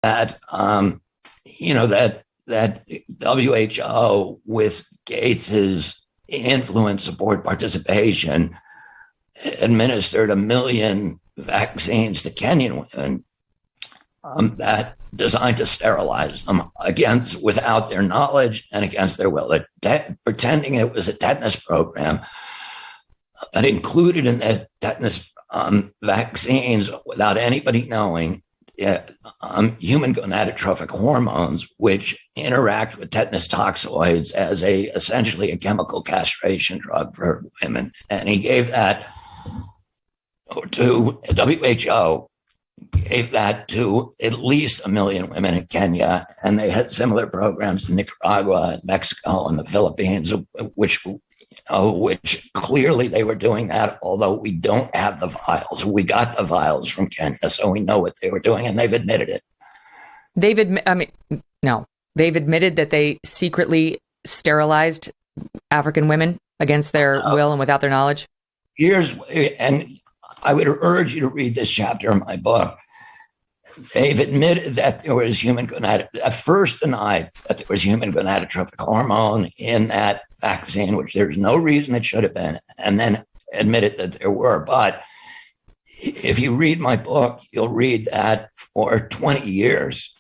that that WHO, with Gates's influence, support, participation, administered 1 million vaccines to Kenyan women that designed to sterilize them without their knowledge and against their will, pretending it was a tetanus program that included in the tetanus vaccines, without anybody knowing, human gonadotrophic hormones, which interact with tetanus toxoids as essentially a chemical castration drug for women. And he gave that to WHO, gave that to at least 1 million women in Kenya, and they had similar programs in Nicaragua and Mexico and the Philippines, which clearly they were doing that, although we don't have the vials. We got the vials from Kenya, so we know what they were doing, and they've admitted it. They've admitted that they secretly sterilized African women against their will and without their knowledge? And I would urge you to read this chapter in my book. They've admitted that there was first denied that there was human gonadotrophic hormone in that vaccine, which there's no reason it should have been, and then admitted that there were. But if you read my book, you'll read that for 20 years,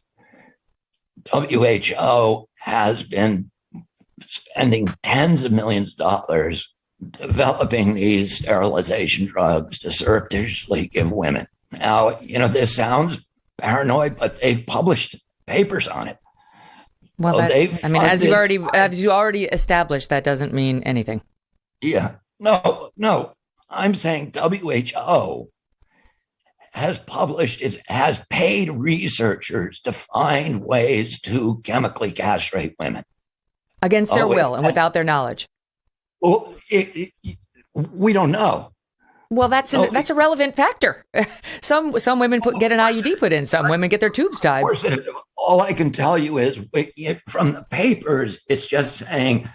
WHO has been spending tens of millions of dollars developing these sterilization drugs to surreptitiously give women. Now, this sounds paranoid, but they've published papers on it. Well, as you already established, that doesn't mean anything. Yeah, no. I'm saying WHO has paid researchers to find ways to chemically castrate women against their will and without their knowledge. Well, we don't know. Well, that's a relevant factor. Some women get an IUD put in. Some women get their tubes tied. Of course, all I can tell you is from the papers, it's just saying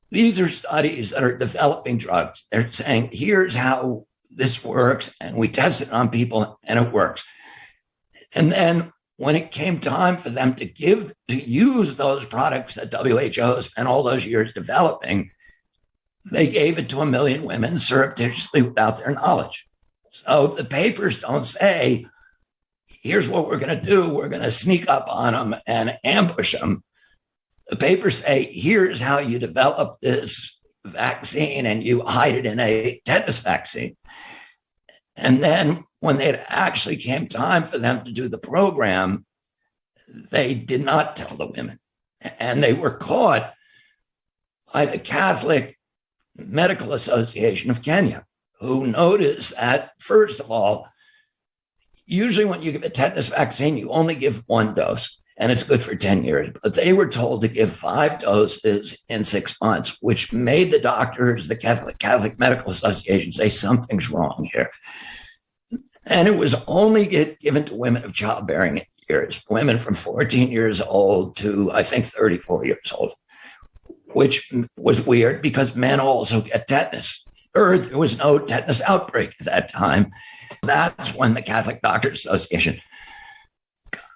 these are studies that are developing drugs. They're saying, here's how this works, and we test it on people, and it works. And then when it came time for them to use those products that WHO spent all those years developing, they gave it to 1 million women surreptitiously without their knowledge. So the papers don't say, here's what we're going to do. We're going to sneak up on them and ambush them. The papers say, here's how you develop this vaccine, and you hide it in a tetanus vaccine. And then when it actually came time for them to do the program, they did not tell the women. And they were caught by the Catholic Medical Association of Kenya, who noticed that, first of all, usually when you give a tetanus vaccine, you only give 1 dose, and it's good for 10 years. But they were told to give 5 doses in 6 months, which made the doctors, the Catholic Medical Association, say something's wrong here. And it was only given to women of childbearing years, women from 14 years old to, I think, 34 years old, which was weird because men also get tetanus. Third, there was no tetanus outbreak at that time. That's when the Catholic Doctors Association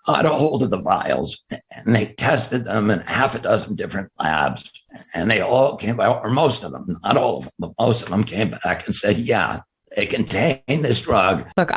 got a hold of the vials, and they tested them in 6 different labs. And they all came back, or most of them, not all of them, but most of them came back and said, yeah, they contain this drug. Look,